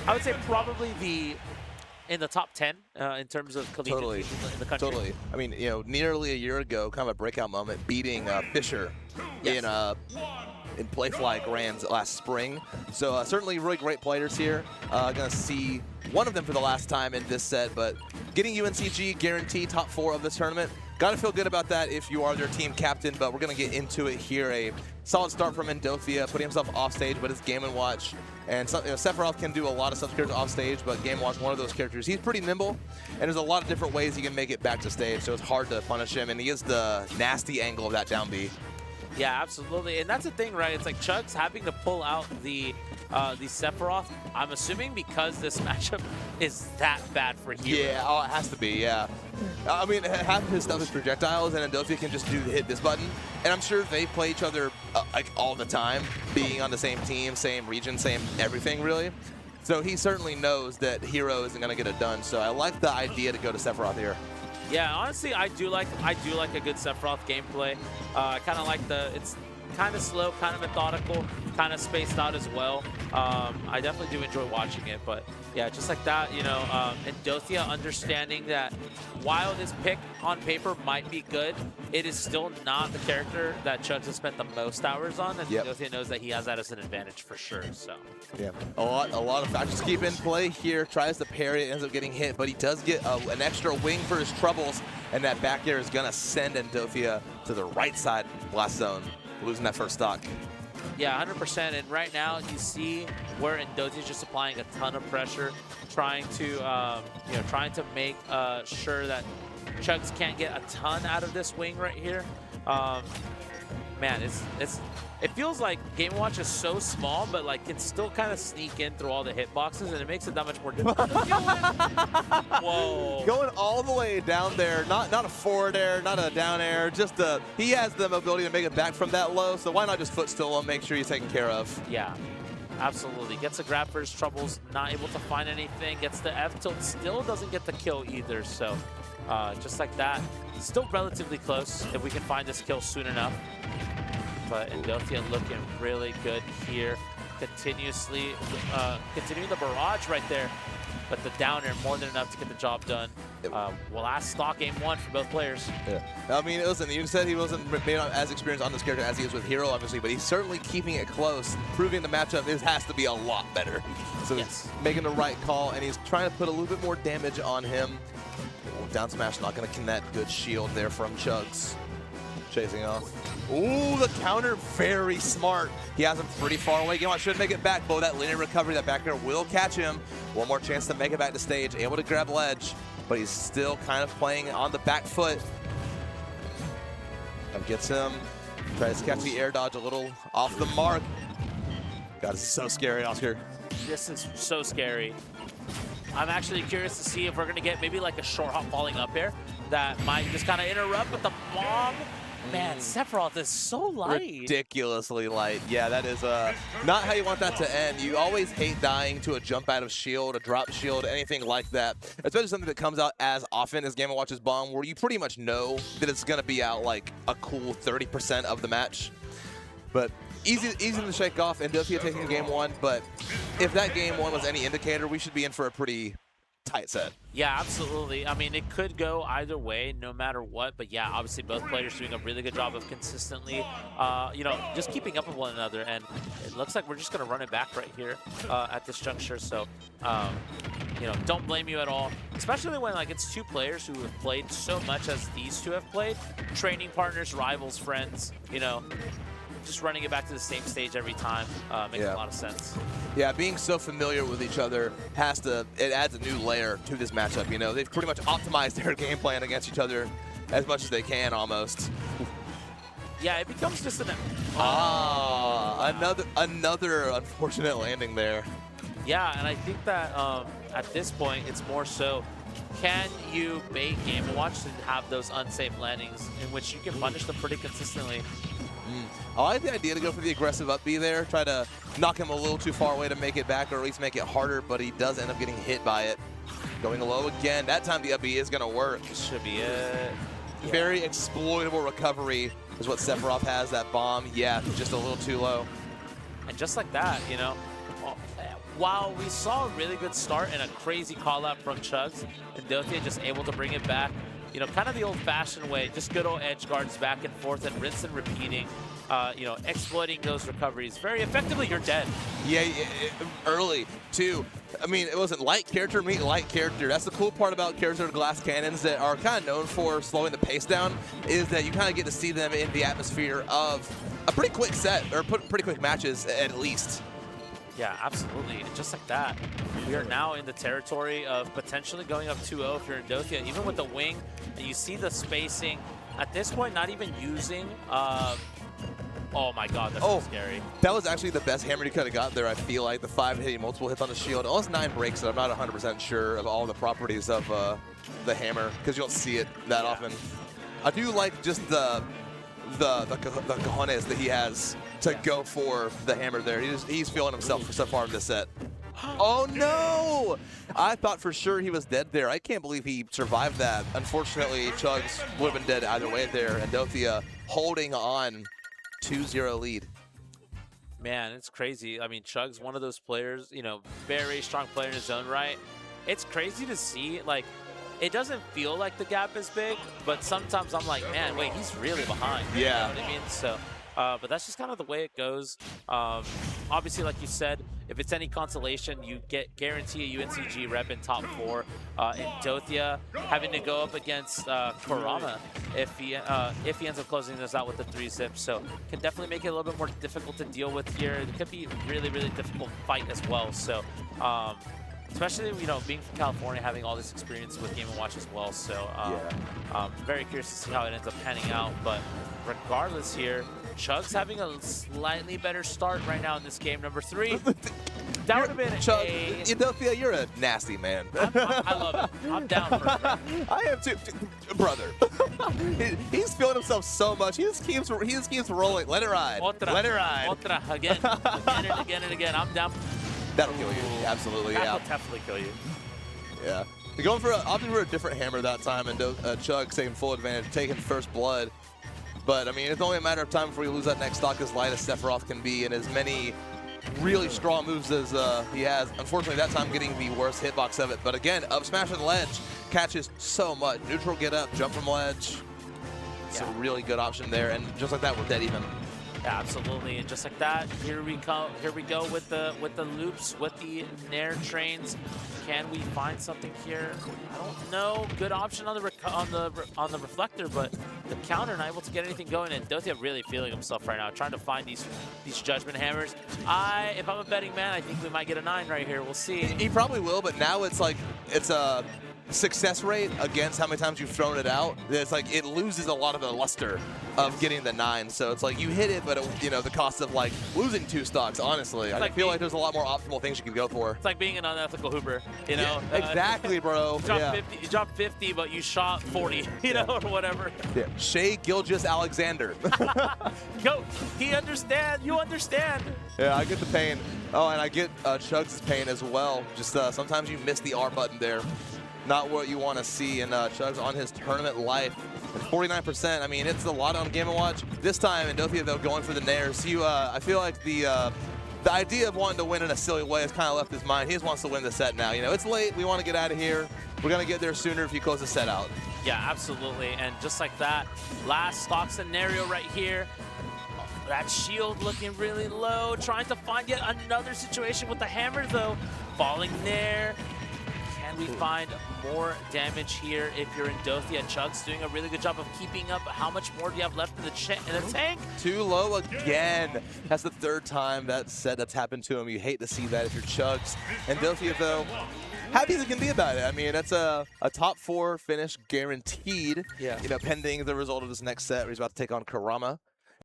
I would say probably in the top 10 in terms of collegiate teams in the country. Totally. I mean, you know, nearly a year ago, kind of a breakout moment, beating Fisher Yes. in Playfly Grands last spring. So certainly really great players here. Gonna see one of them for the last time in this set, but getting UNCG guaranteed top 4 of this tournament. Gotta feel good about that if you are their team captain, but we're gonna get into it here. A solid start from Endothia, putting himself off stage, but it's Game & Watch. And so, you know, Sephiroth can do a lot of stuff characters off stage, but Game & Watch, one of those characters. He's pretty nimble, and there's a lot of different ways he can make it back to stage, so it's hard to punish him, and he is the nasty angle of that down B. Yeah, absolutely, and that's the thing, right? It's like Chugs having to pull out the Sephiroth. I'm assuming because this matchup is that bad for Hero. Yeah, oh, it has to be, yeah. I mean, half of his stuff is projectiles, and Endothia can just hit this button. And I'm sure they play each other like all the time, being on the same team, same region, same everything, really. So he certainly knows that Hero isn't going to get it done. So I like the idea to go to Sephiroth here. Yeah, honestly, I do like a good Sephiroth gameplay. I kind of like it's kind of slow, kind of methodical, kind of spaced out as well. I definitely do enjoy watching it, but yeah, just like that, you know, Endothia understanding that while this pick on paper might be good, it is still not the character that Chugs has spent the most hours on, and Endothia knows that he has that as an advantage for sure. So yeah, a lot of factors keep in play here. Tries to parry it, ends up getting hit, but he does get an extra wing for his troubles, and that back air is gonna send Endothia to the right side blast zone, losing that first stock. Yeah, 100%. And right now, you see where Endothia is just applying a ton of pressure, trying to, trying to make sure that Chugs can't get a ton out of this wing right here. Man, it feels like Game & Watch is so small, but like can still kind of sneak in through all the hitboxes, and it makes it that much more difficult to deal with. Whoa. Going all the way down there, not a forward air, not a down air, just he has the mobility to make it back from that low, so why not just footstool him, make sure he's taken care of. Yeah, absolutely. Gets a grab for his troubles, not able to find anything, gets the F tilt, still doesn't get the kill either, so just like that, still relatively close if we can find this kill soon enough. But Endothia looking really good here, continuing the barrage right there, but the down air more than enough to get the job done. Last stock game 1 for both players. Yeah, I mean, listen, you said he wasn't made as experienced on this character as he is with Hero, obviously, but he's certainly keeping it close, proving the matchup has to be a lot better. So he's making the right call, and he's trying to put a little bit more damage on him. Down smash not going to connect. Good shield there from Chugs. Chasing off. Ooh, the counter, very smart. He has him pretty far away. Game on should make it back, but that linear recovery, that back air will catch him. One more chance to make it back to stage. Able to grab ledge, but he's still kind of playing on the back foot. That gets him. Tries to catch the air dodge a little off the mark. God, this is so scary, Oscar. This is so scary. I'm actually curious to see if we're going to get maybe like a short hop falling up air that might just kind of interrupt with the bomb. Man, Sephiroth is so light. Ridiculously light. Yeah, that is not how you want that to end. You always hate dying to a jump out of shield, a drop shield, anything like that. Especially something that comes out as often as Game & Watch's bomb, where you pretty much know that it's going to be out like a cool 30% of the match. But easy to shake off. Endothia taking game 1, but if that game 1 was any indicator, we should be in for a pretty tight set. Yeah, absolutely. I mean, it could go either way, no matter what. But yeah, obviously both players doing a really good job of consistently, just keeping up with one another. And it looks like we're just going to run it back right here at this juncture. So, don't blame you at all. Especially when like it's 2 players who have played so much as these 2 have played. Training partners, rivals, friends, just running it back to the same stage every time makes a lot of sense. Yeah, being so familiar with each other it adds a new layer to this matchup. They've pretty much optimized their game plan against each other as much as they can almost. Yeah, it becomes just another unfortunate landing there. Yeah, and I think that at this point it's more so, can you bait Game & Watch to have those unsafe landings in which you can punish them pretty consistently? I like the idea to go for the aggressive up B there, try to knock him a little too far away to make it back, or at least make it harder, but he does end up getting hit by it. Going low again. That time the up B is going to work. Should be it. Yeah. Very exploitable recovery is what Sephiroth has, that bomb. Yeah, just a little too low. And just like that, while we saw a really good start and a crazy call-out from Chugs, Endothia just able to bring it back, you know, kind of the old-fashioned way, just good old edge guards back and forth and rinse and repeating, you know, exploiting those recoveries. Very effectively, you're dead. Yeah, early, too. I mean, it wasn't light character meet light character. That's the cool part about characters with glass cannons that are kind of known for slowing the pace down, is that you kind of get to see them in the atmosphere of a pretty quick set, or pretty quick matches at least. Yeah, absolutely. And just like that, we are now in the territory of potentially going up 2-0 if you're Endothia. Even with the wing, and you see the spacing. At this point, not even using... oh my god, that's so scary. That was actually the best hammer he could have got there, I feel like. The 5 hitting multiple hits on the shield. Almost 9 breaks, and I'm not 100% sure of all the properties of the hammer, because you don't see it that often. I do like just the cojones that he has to go for the hammer there. He's feeling himself so far in this set. Oh no! I thought for sure he was dead there. I can't believe he survived that. Unfortunately, Chugs would have been dead either way there. Endothia holding on 2-0 lead. Man, it's crazy. I mean, Chugs, one of those players, you know, very strong player in his own right. It's crazy to see, like, it doesn't feel like the gap is big, but sometimes I'm like, man, wait, he's really behind. Yeah. You know what I mean? So, but that's just kind of the way it goes. Obviously, like you said, if it's any consolation, you guarantee a UNCG rep in top 4. Endothia having to go up against Kurama if he ends up closing this out with the 3-zip, so can definitely make it a little bit more difficult to deal with here. It could be a really, really difficult fight as well. So, especially, you know, being from California, having all this experience with Game & Watch as well. So, very curious to see how it ends up panning out. But regardless here, Chugs having a slightly better start right now in this game, number 3. That would have been Endothia, you're a nasty man. I love it. I'm down for it. I am too, brother. He's feeling himself so much. He just keeps rolling. Let it ride. Let it ride. Otra again, again and again and again. I'm down. That'll kill you. Absolutely, yeah. That'll definitely kill you. Yeah. You're going for opting for a different hammer that time, and Chug taking full advantage, taking first blood. But I mean, it's only a matter of time before you lose that next stock as light as Sephiroth can be, and as many really strong moves as he has. Unfortunately, that time getting the worst hitbox of it. But again, up smash on the ledge catches so much. Neutral get up, jump from ledge. It's a really good option there, and just like that, we're dead even. Yeah, absolutely, and just like that, here we go with the loops, with the Nair trains. Can we find something here? I don't know. Good option on the reflector, but the counter not able to get anything going. And Endothia really feeling himself right now, trying to find these judgment hammers. If I'm a betting man, I think we might get a 9 right here. We'll see. He probably will, but now it's like it's a success rate against how many times you've thrown it out. It's like it loses a lot of the luster of getting the 9. So it's like you hit it, but you know, the cost of like losing 2 stocks. Honestly, I feel like there's a lot more optimal things you can go for. It's like being an unethical hooper, you know. Yeah, exactly, bro. You dropped 50, but you shot 40, you know, or whatever. Yeah. Shea Gilgeous-Alexander. Go. He understands. You understand. Yeah, I get the pain. Oh, and I get Chugs' pain as well. Just sometimes you miss the R button there. Not what you want to see. And Chugs on his tournament life. And 49%, I mean, it's a lot on Game & Watch. This time, Endothia, though, going for the nairs. I feel like the idea of wanting to win in a silly way has kind of left his mind. He just wants to win the set now. You know, it's late. We want to get out of here. We're going to get there sooner if you close the set out. Yeah, absolutely. And just like that, last stock scenario right here. That shield looking really low. Trying to find yet another situation with the hammer, though. Falling there. Can we find more damage here if you're Endothia? Chugs doing a really good job of keeping up. How much more do you have left in the tank? Too low again. That's the 3rd time that's happened to him. You hate to see that if you're Chugs. Endothia, though, happy as it can be about it. I mean, that's a top 4 finish guaranteed. Yeah. You know, pending the result of this next set where he's about to take on Kurama.